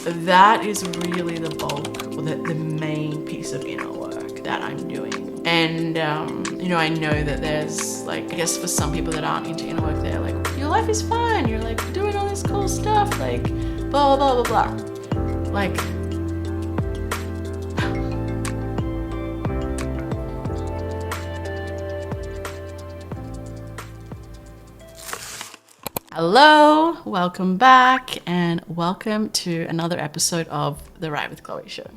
that is really the bulk or the main piece of inner work that I'm doing. And, I know that there's like, I guess for some people that aren't into inner work, they're like, your life is fine. You're like doing all this cool stuff, like blah, blah, blah, blah. Like, hello, welcome back, and welcome to another episode of the Ride with Chloe show.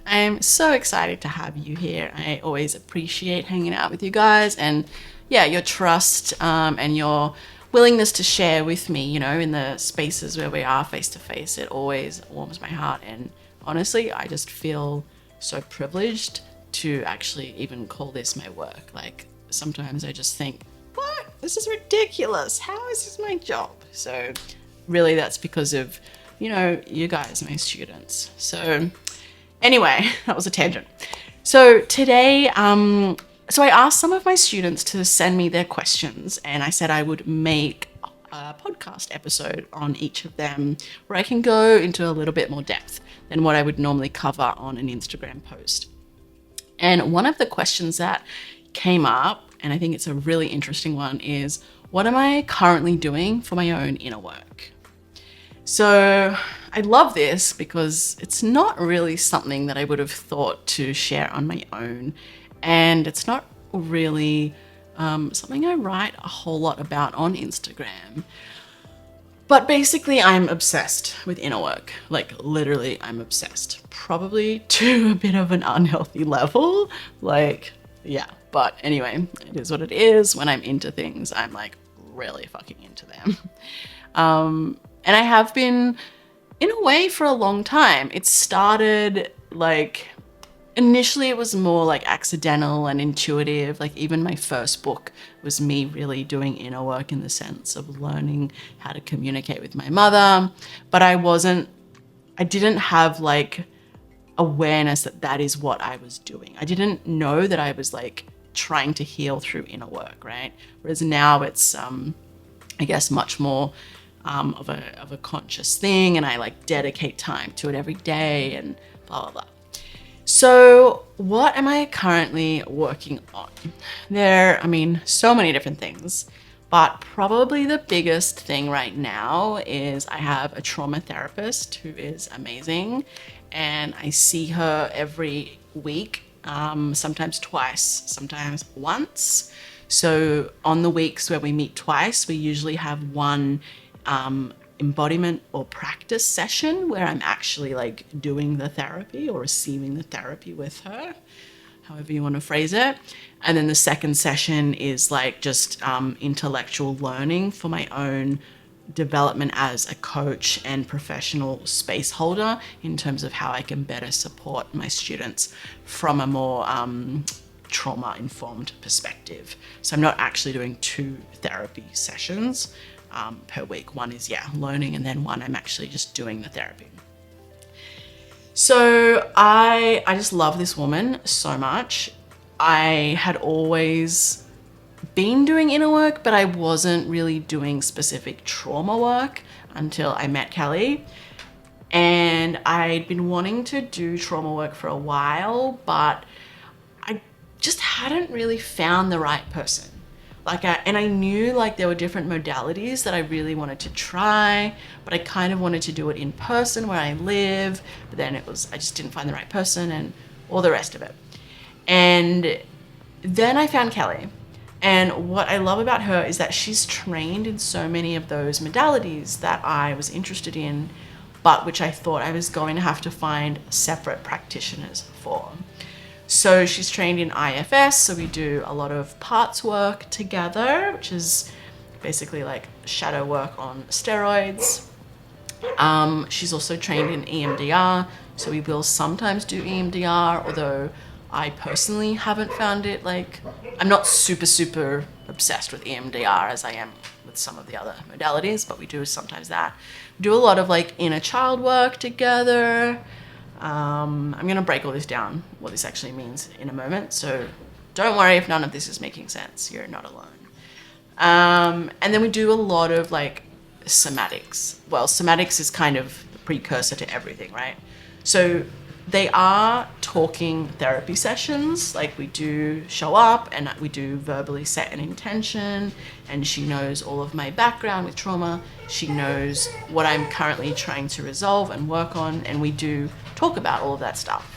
I'm so excited to have you here. I always appreciate hanging out with you guys, and your trust and your willingness to share with me, in the spaces where we are face to face. It always warms my heart, and honestly, I just feel so privileged to actually even call this my work. Like, sometimes I just think, what? This is ridiculous. How is this my job? So really that's because of, you guys, my students. So anyway, that was a tangent. So today, so I asked some of my students to send me their questions, and I said I would make a podcast episode on each of them where I can go into a little bit more depth than what I would normally cover on an Instagram post. And one of the questions that came up, and I think it's a really interesting one, is what am I currently doing for my own inner work? So I love this because it's not really something that I would have thought to share on my own. And it's not really something I write a whole lot about on Instagram. But basically, I'm obsessed with inner work. Like, literally, I'm obsessed. Probably to a bit of an unhealthy level. But anyway, it is what it is. When I'm into things, I'm like really fucking into them. And I have been in a way for a long time. It started like, initially it was more like accidental and intuitive. Like, even my first book was me really doing inner work in the sense of learning how to communicate with my mother. But I didn't have like awareness that that is what I was doing. I didn't know that I was like trying to heal through inner work, right? Whereas now it's, I guess, much more of a conscious thing, and I like dedicate time to it every day and blah, blah, blah. So what am I currently working on? So many different things, but probably the biggest thing right now is I have a trauma therapist who is amazing, and I see her every week, sometimes twice, sometimes once. So on the weeks where we meet twice, we usually have one embodiment or practice session where I'm actually like doing the therapy or receiving the therapy with her, however you want to phrase it. And then the second session is like just intellectual learning for my own development as a coach and professional space holder in terms of how I can better support my students from a more trauma-informed perspective. So I'm not actually doing 2 therapy sessions per week. One is, learning, and then one I'm actually just doing the therapy. So I just love this woman so much. I had always been doing inner work, but I wasn't really doing specific trauma work until I met Kelly. And I'd been wanting to do trauma work for a while, but I just hadn't really found the right person. And I knew like there were different modalities that I really wanted to try, but I kind of wanted to do it in person where I live, but then I just didn't find the right person and all the rest of it. And then I found Kelly. And what I love about her is that she's trained in so many of those modalities that I was interested in, but which I thought I was going to have to find separate practitioners for. So she's trained in IFS, so we do a lot of parts work together, which is basically like shadow work on steroids. She's also trained in EMDR, so we will sometimes do EMDR, although I personally haven't found it like, I'm not super obsessed with EMDR as I am with some of the other modalities, but we do sometimes that. We do a lot of like inner child work together. I'm going to break all this down, what this actually means, in a moment. So don't worry if none of this is making sense. You're not alone. And then we do a lot of like somatics. Well, somatics is kind of the precursor to everything, right? So they are talking therapy sessions. Like, we do show up and we do verbally set an intention, and she knows all of my background with trauma. She knows what I'm currently trying to resolve and work on, and we do talk about all of that stuff.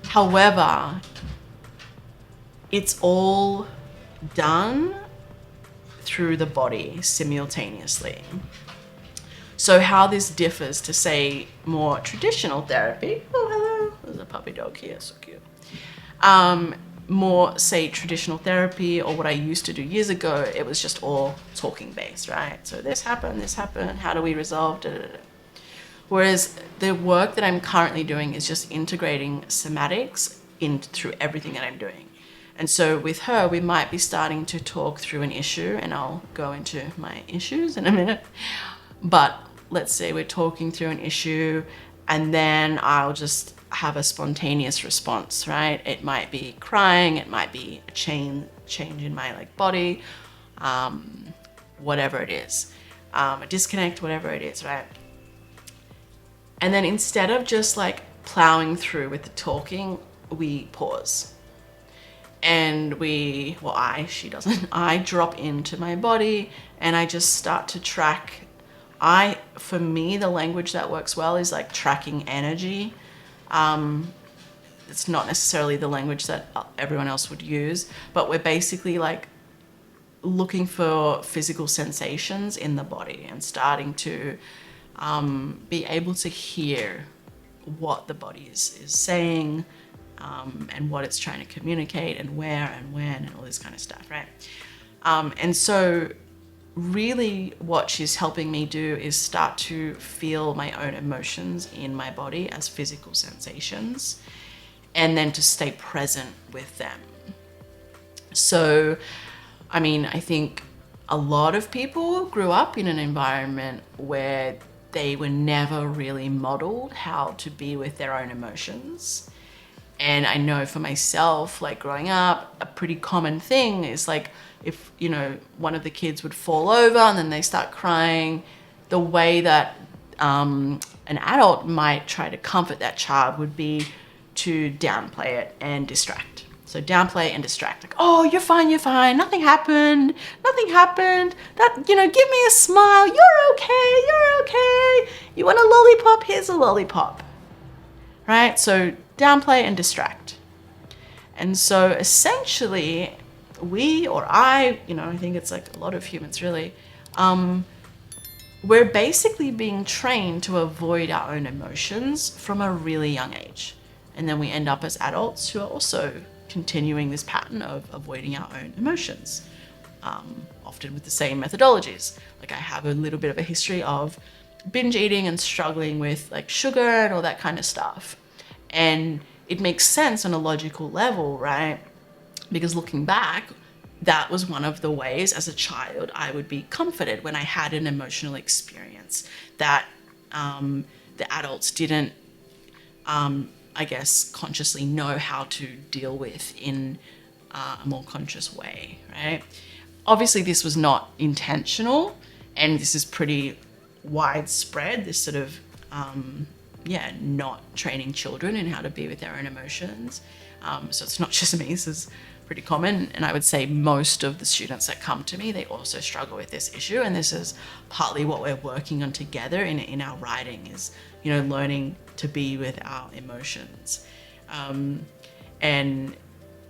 However, it's all done through the body simultaneously. So how this differs to, say, more traditional therapy. Oh, hello. There's a puppy dog here, so cute. More, say, traditional therapy, or what I used to do years ago, it was just all talking based, right? So this happened, how do we resolve, da, da, da. Whereas the work that I'm currently doing is just integrating somatics through everything that I'm doing. And so with her, we might be starting to talk through an issue, and I'll go into my issues in a minute. But let's say we're talking through an issue, and then I'll just have a spontaneous response, right? It might be crying, it might be a change in my body, whatever it is, a disconnect, whatever it is, right? And then instead of just plowing through with the talking, we pause. And she doesn't, I drop into my body and I just start to track. For me, the language that works well is tracking energy. It's not necessarily the language that everyone else would use, but we're basically looking for physical sensations in the body and starting to be able to hear what the body is saying, and what it's trying to communicate, and where and when, and all this kind of stuff, right? And so really what she's helping me do is start to feel my own emotions in my body as physical sensations, and then to stay present with them. So, I mean, I think a lot of people grew up in an environment where they were never really modeled how to be with their own emotions. And I know for myself, growing up, a pretty common thing is if, one of the kids would fall over and then they start crying, the way that an adult might try to comfort that child would be to downplay it and distract. So downplay and distract. Oh, you're fine, nothing happened. That, give me a smile. You're okay. You want a lollipop? Here's a lollipop. Right? So downplay and distract. And so essentially I think it's a lot of humans really, we're basically being trained to avoid our own emotions from a really young age. And then we end up as adults who are also continuing this pattern of avoiding our own emotions, often with the same methodologies. I have a little bit of a history of binge eating and struggling with sugar and all that kind of stuff. And it makes sense on a logical level, right? Because looking back, that was one of the ways as a child I would be comforted when I had an emotional experience that the adults didn't, consciously know how to deal with in a more conscious way, right? Obviously, this was not intentional, and this is pretty widespread, this sort of not training children in how to be with their own emotions. So it's not just me, this is pretty common. And I would say most of the students that come to me, they also struggle with this issue. And this is partly what we're working on together in our writing is, learning to be with our emotions. And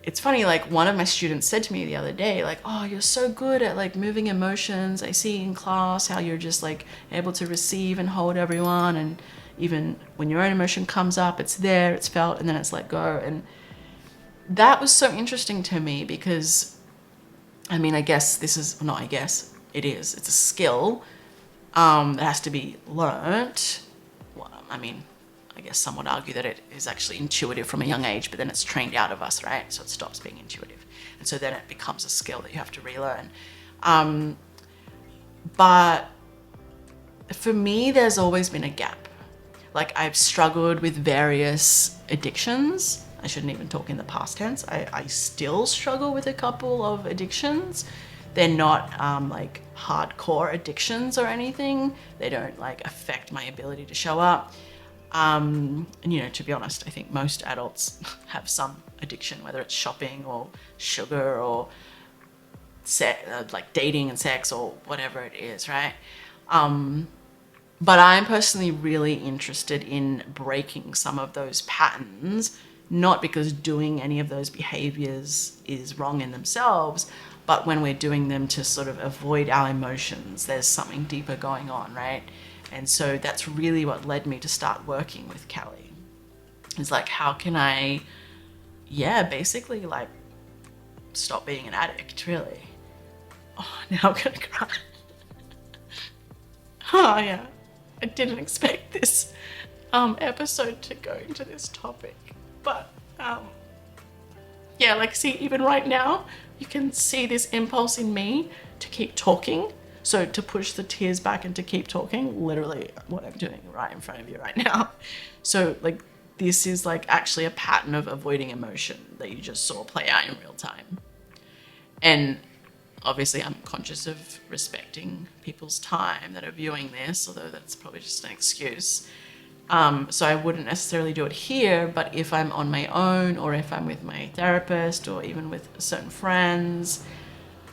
it's funny, one of my students said to me the other day, oh, you're so good at moving emotions. I see in class how you're just able to receive and hold everyone. And even when your own emotion comes up, it's there, it's felt, and then it's let go. And that was so interesting to me because, it is. It's a skill that has to be learnt. Well, I guess some would argue that it is actually intuitive from a young age, but then it's trained out of us, right? So it stops being intuitive. And so then it becomes a skill that you have to relearn. But for me, there's always been a gap. I've struggled with various addictions. I shouldn't even talk in the past tense. I still struggle with a couple of addictions they're not like hardcore addictions or anything. They don't like affect my ability to show up. And you know, to be honest, I think most adults have some addiction, whether it's shopping or sugar or like dating and sex or whatever it is, right? But I'm personally really interested in breaking some of those patterns, not because doing any of those behaviors is wrong in themselves, but when we're doing them to sort of avoid our emotions, there's something deeper going on, right? And so that's really what led me to start working with Kelly. It's like, how can I, basically like stop being an addict, really? Oh, now I'm gonna cry. Oh, yeah. I didn't expect this episode to go into this topic. But, like, see, even right now, you can see this impulse in me to keep talking. So to push the tears back and to keep talking, literally what I'm doing right in front of you right now. So, like, this is, like, actually a pattern of avoiding emotion that you just saw play out in real time. And obviously I'm conscious of respecting people's time that are viewing this, although that's probably just an excuse. So I wouldn't necessarily do it here, but if I'm on my own or if I'm with my therapist or even with certain friends,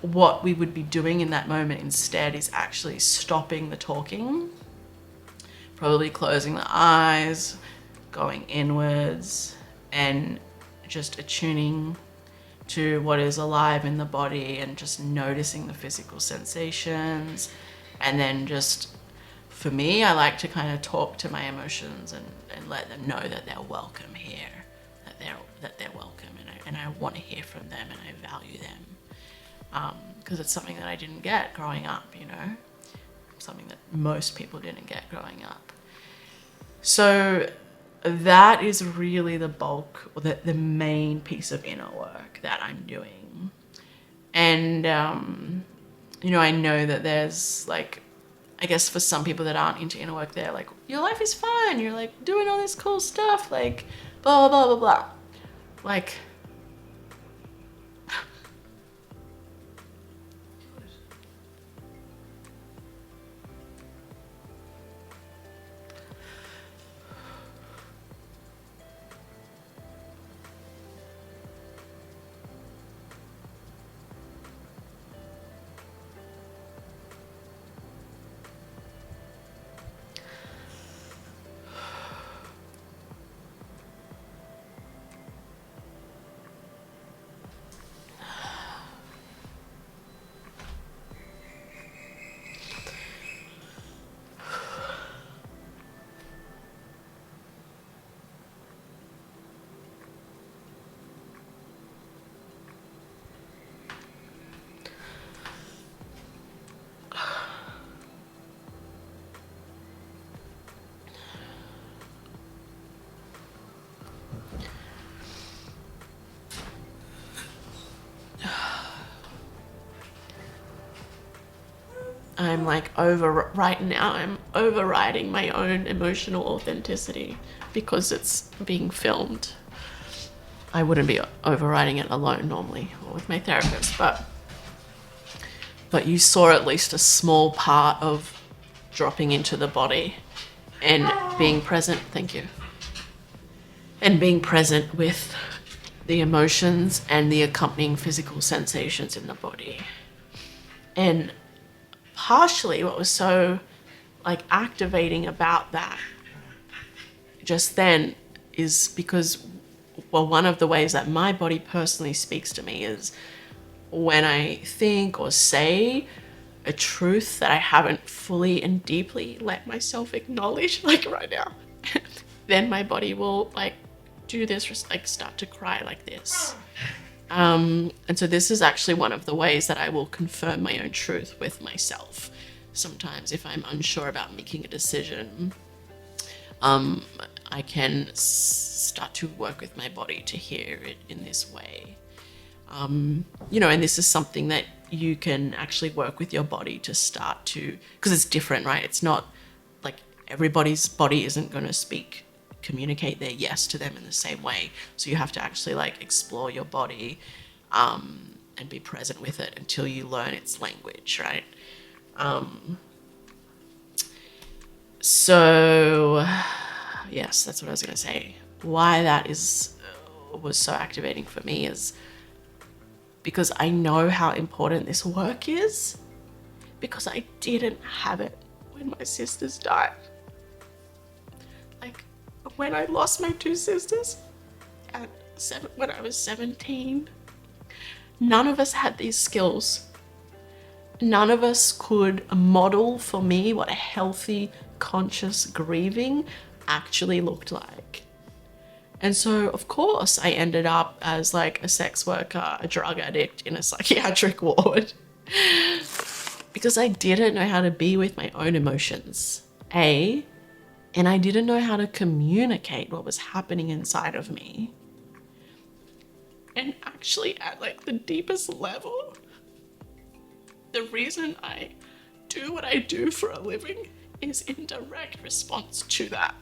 what we would be doing in that moment instead is actually stopping the talking, probably closing the eyes, going inwards, and just attuning to what is alive in the body and just noticing the physical sensations. And then just, for me, I like to kind of talk to my emotions and let them know that they're welcome here, that they're welcome, and I want to hear from them and I value them. Because it's something that I didn't get growing up, you know, something that most people didn't get growing up. So that is really the bulk, or the main piece of inner work that I'm doing. And, you know, I know that there's like, I guess for some people that aren't into inner work, they're like, your life is fine. You're like doing all this cool stuff, like blah, blah, blah, blah. Like, I'm like right now I'm overriding my own emotional authenticity because it's being filmed. I wouldn't be overriding it alone normally or with my therapist, but you saw at least a small part of dropping into the body and being present. Thank you. And being present with the emotions and the accompanying physical sensations in the body. And partially what was so like activating about that just then is because, well, one of the ways that my body personally speaks to me is when I think or say a truth that I haven't fully and deeply let myself acknowledge, like right now, then my body will like do this, like start to cry like this. And so this is actually one of the ways that I will confirm my own truth with myself. Sometimes if I'm unsure about making a decision, I can start to work with my body to hear it in this way. You know, and this is something that you can actually work with your body to start to, because it's different, right? It's not like everybody's body isn't going to communicate their yes to them in the same way. So you have to actually like explore your body and be present with it until you learn its language, right? So yes, that's what I was going to say. Why that was so activating for me is because I know how important this work is, because I didn't have it when my sisters died. Like, when I lost my two sisters when I was 17, none of us had these skills. None of us could model for me what a healthy, conscious grieving actually looked like. And so, of course, I ended up as like a sex worker, a drug addict in a psychiatric ward because I didn't know how to be with my own emotions, and I didn't know how to communicate what was happening inside of me. And actually, at like the deepest level, the reason I do what I do for a living is in direct response to that.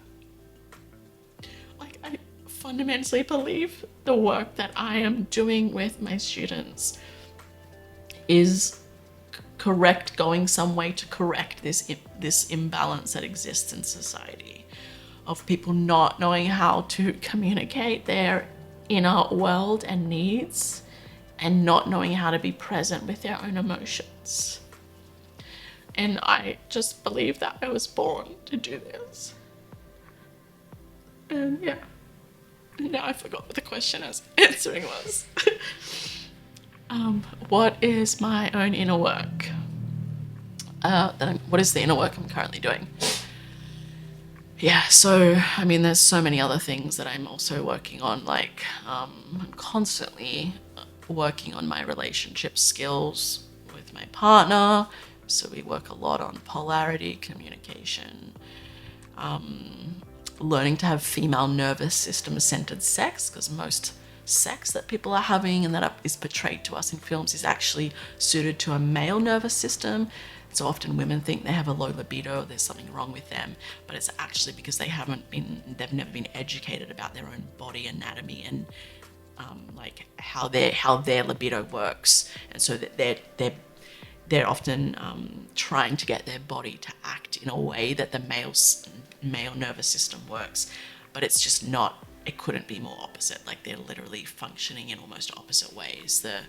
Like, I fundamentally believe the work that I am doing with my students is going some way to correct this imbalance that exists in society of people not knowing how to communicate their inner world and needs, and not knowing how to be present with their own emotions. And I just believe that I was born to do this. And yeah, now I forgot what the question I was answering was. What is my own inner work? What is the inner work I'm currently doing? Yeah, so, I mean, there's so many other things that I'm also working on. Like, I'm constantly working on my relationship skills with my partner. So we work a lot on polarity, communication, learning to have female nervous system centered sex, because most sex that people are having and that is portrayed to us in films is actually suited to a male nervous system. So often women think they have a low libido, there's something wrong with them, but it's actually because they've never been educated about their own body anatomy and like how their libido works, and so that they're often trying to get their body to act in a way that the male nervous system works, but it's just not. It couldn't be more opposite. Like, they're literally functioning in almost opposite ways, the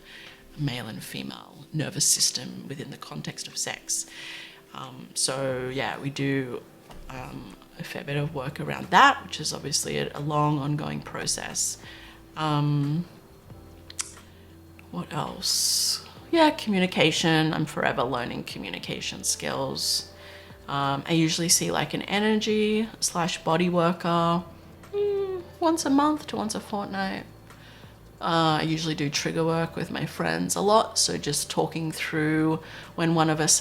male and female nervous system within the context of sex. So yeah, we do a fair bit of work around that, which is obviously a long ongoing process. What else? Yeah, communication. I'm forever learning communication skills. I usually see like an energy / body worker once a month to once a fortnight. I usually do trigger work with my friends a lot. So just talking through when one of us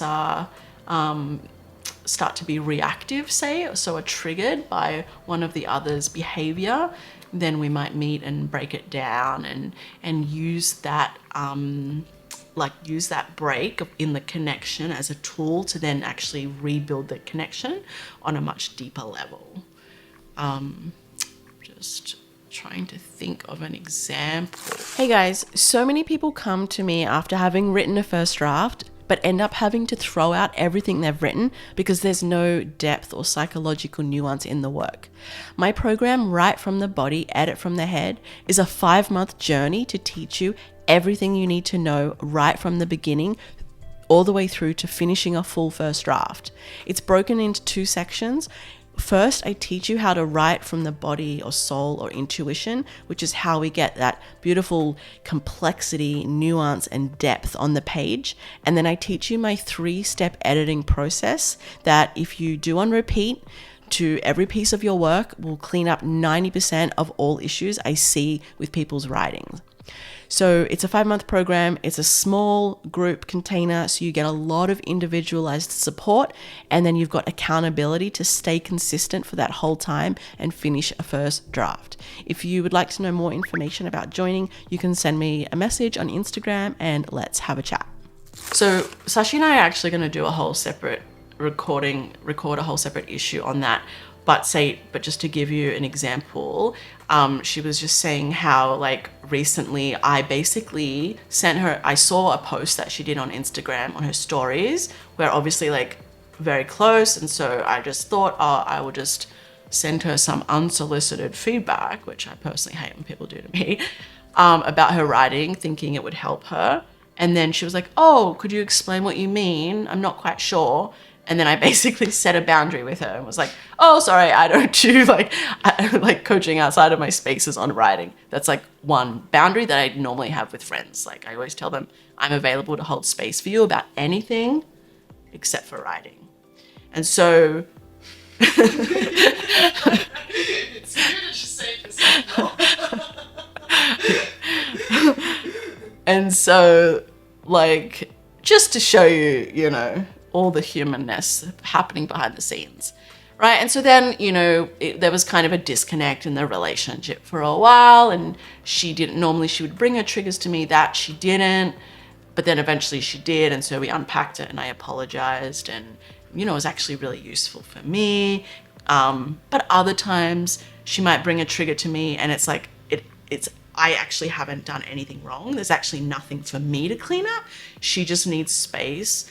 start to be reactive, say, so are triggered by one of the other's behavior, then we might meet and break it down and use that use that break in the connection as a tool to then actually rebuild the connection on a much deeper level. Just trying to think of an example. Hey guys, so many people come to me after having written a first draft but end up having to throw out everything they've written because there's no depth or psychological nuance in the work. My program, Write from the Body, Edit from the Head, is a 5-month journey to teach you everything you need to know right from the beginning all the way through to finishing a full first draft. It's broken into 2 sections. First, I teach you how to write from the body or soul or intuition, which is how we get that beautiful complexity, nuance, and depth on the page. And then I teach you my 3-step editing process that, if you do on repeat to every piece of your work, will clean up 90% of all issues I see with people's writings. So it's a 5-month program. It's a small group container, so you get a lot of individualized support, and then you've got accountability to stay consistent for that whole time and finish a first draft. If you would like to know more information about joining, you can send me a message on Instagram and let's have a chat. So Sashi and I are actually going to do a whole separate record a whole separate issue on that But just to give you an example, she was just saying how like recently I basically sent her, I saw a post that she did on Instagram on her stories. We're obviously like very close, and so I just thought, oh, I will just send her some unsolicited feedback, which I personally hate when people do to me, about her writing, thinking it would help her. And then she was like, oh, could you explain what you mean? I'm not quite sure. And then I basically set a boundary with her and was like, oh, sorry, I don't do like coaching outside of my spaces on writing. That's like one boundary that I normally have with friends. Like I always tell them I'm available to hold space for you about anything except for writing. And so It's weird that you say this. and so like just to show you, you know, all the humanness happening behind the scenes, right? And so then, you know, there was kind of a disconnect in the relationship for a while, and she would bring her triggers to me, that she didn't, but then eventually she did, and so we unpacked it and I apologized, and, you know, it was actually really useful for me. But other times she might bring a trigger to me and it's like, I actually haven't done anything wrong. There's actually nothing for me to clean up. She just needs space.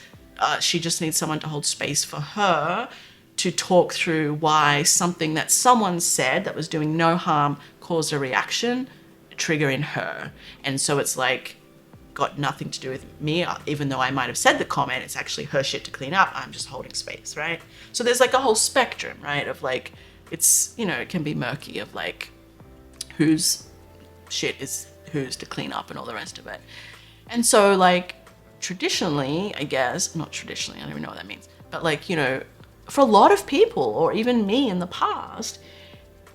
She just needs someone to hold space for her to talk through why something that someone said that was doing no harm caused a reaction, a trigger in her. And so it's like got nothing to do with me, even though I might have said the comment, it's actually her shit to clean up. I'm just holding space, right? So there's like a whole spectrum, right? Of like, it's, you know, it can be murky of like whose shit is whose to clean up and all the rest of it. And so like traditionally, I guess, not traditionally, I don't even know what that means, but like, you know, for a lot of people or even me in the past,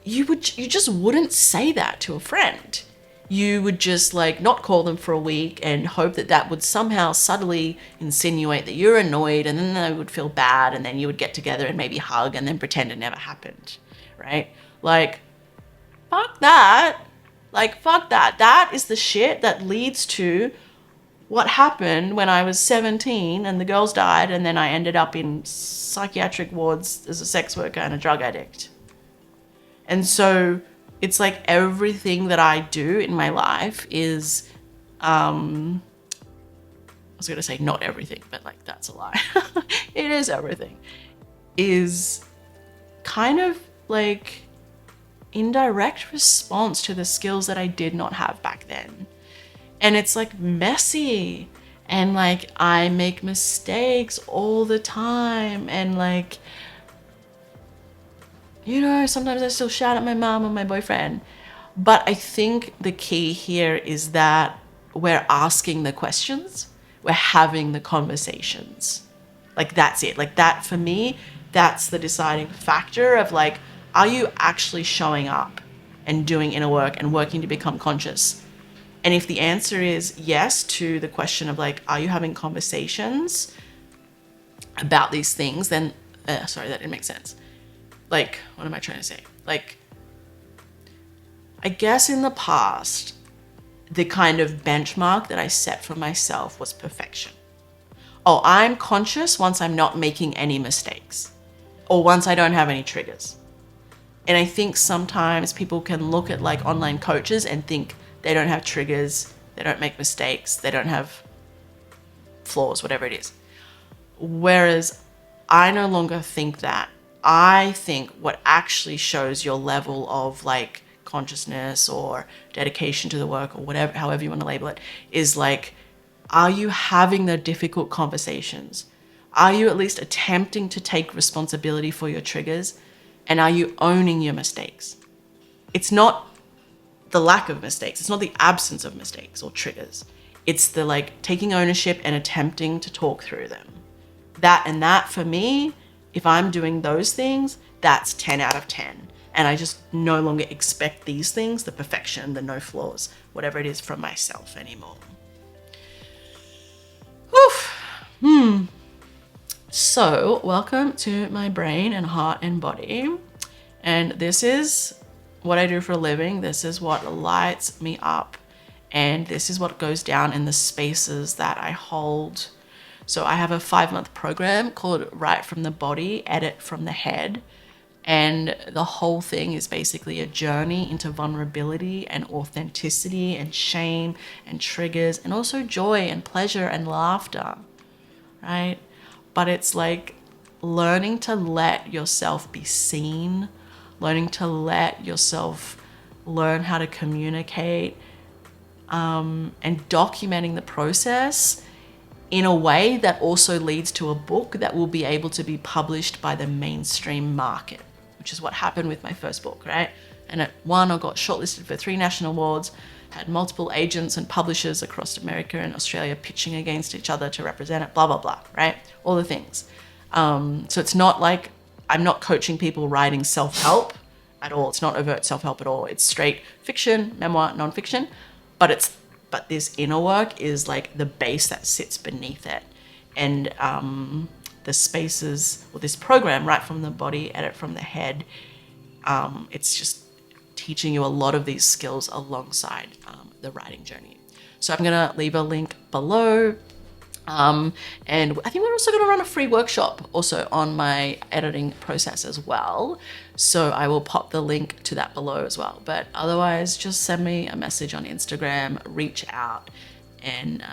you just wouldn't say that to a friend. You would just like not call them for a week and hope that that would somehow subtly insinuate that you're annoyed, and then they would feel bad, and then you would get together and maybe hug and then pretend it never happened, right? Like, fuck that. Like, fuck that. That is the shit that leads to what happened when I was 17 and the girls died, and then I ended up in psychiatric wards as a sex worker and a drug addict. And so it's like everything that I do in my life is, I was going to say not everything, but like that's a lie. It is everything. Is kind of like indirect response to the skills that I did not have back then. And it's like messy, and like I make mistakes all the time, and like, you know, sometimes I still shout at my mom and my boyfriend. But I think the key here is that we're asking the questions, we're having the conversations. Like that's it. Like that for me, that's the deciding factor of like, are you actually showing up and doing inner work and working to become conscious? And if the answer is yes to the question of like, are you having conversations about these things, then, sorry, that didn't make sense. Like, what am I trying to say? Like, I guess in the past, the kind of benchmark that I set for myself was perfection. Oh, I'm conscious once I'm not making any mistakes, or once I don't have any triggers. And I think sometimes people can look at like online coaches and think they don't have triggers, they don't make mistakes, they don't have flaws, whatever it is. Whereas I no longer think that. I think what actually shows your level of like consciousness or dedication to the work or whatever, however you want to label it, is like, are you having the difficult conversations? Are you at least attempting to take responsibility for your triggers? And are you owning your mistakes? It's not the lack of mistakes. It's not the absence of mistakes or triggers. It's the like taking ownership and attempting to talk through them. That for me, if I'm doing those things, that's 10 out of 10. And I just no longer expect these things, the perfection, the no flaws, whatever it is, from myself anymore. Whew. So welcome to my brain and heart and body. And this is what I do for a living. This is what lights me up. And this is what goes down in the spaces that I hold. So I have a 5-month program called Write from the Body, Edit from the Head. And the whole thing is basically a journey into vulnerability and authenticity and shame and triggers and also joy and pleasure and laughter, right? But it's like learning to let yourself be seen, learning to let yourself learn how to communicate, and documenting the process in a way that also leads to a book that will be able to be published by the mainstream market, which is what happened with my first book, right? And it won or got shortlisted for 3 national awards, had multiple agents and publishers across America and Australia pitching against each other to represent it, blah, blah, blah, right? All the things. So it's not like I'm not coaching people writing self-help at all. It's not overt self-help at all. It's straight fiction, memoir, nonfiction, but this inner work is like the base that sits beneath it. And the spaces, or this program, Write from the Body, Edit from the Head, it's just teaching you a lot of these skills alongside the writing journey. So I'm going to leave a link below. And I think we're also going to run a free workshop also on my editing process as well. So I will pop the link to that below as well. But otherwise, just send me a message on Instagram, reach out, and,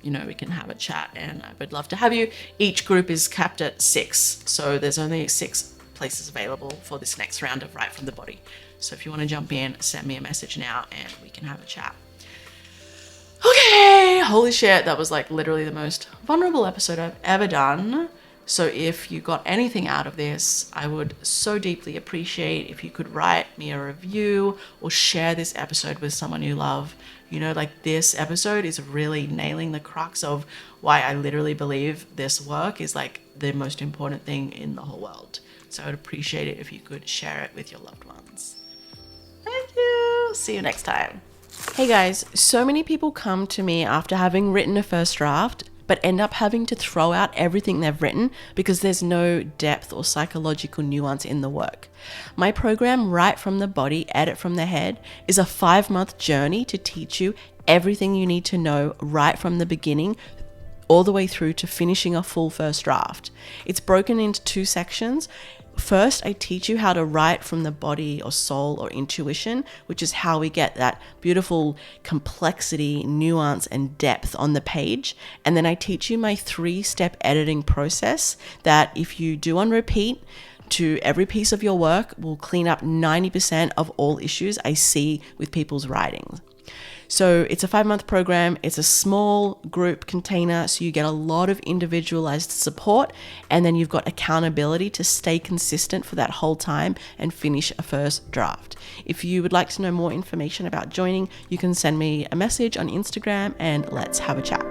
we can have a chat. And I would love to have you. Each group is capped at 6. So there's only 6 places available for this next round of Write from the Body. So if you want to jump in, send me a message now and we can have a chat. Okay, holy shit, that was like literally the most vulnerable episode I've ever done. So if you got anything out of this, I would so deeply appreciate if you could write me a review or share this episode with someone you love. This episode is really nailing the crux of why I literally believe this work is like the most important thing in the whole world. So I would appreciate it if you could share it with your loved ones. Thank you. See you next time. Hey guys, so many people come to me after having written a first draft, but end up having to throw out everything they've written because there's no depth or psychological nuance in the work. My program, Write from the Body, Edit from the Head, is a 5-month journey to teach you everything you need to know right from the beginning all the way through to finishing a full first draft. It's broken into 2 sections. First, I teach you how to write from the body or soul or intuition, which is how we get that beautiful complexity, nuance, and depth on the page. And then I teach you my 3-step editing process that if you do on repeat to every piece of your work will clean up 90% of all issues I see with people's writings. So it's a 5-month program. It's a small group container, so you get a lot of individualized support, and then you've got accountability to stay consistent for that whole time and finish a first draft. If you would like to know more information about joining, you can send me a message on Instagram and let's have a chat.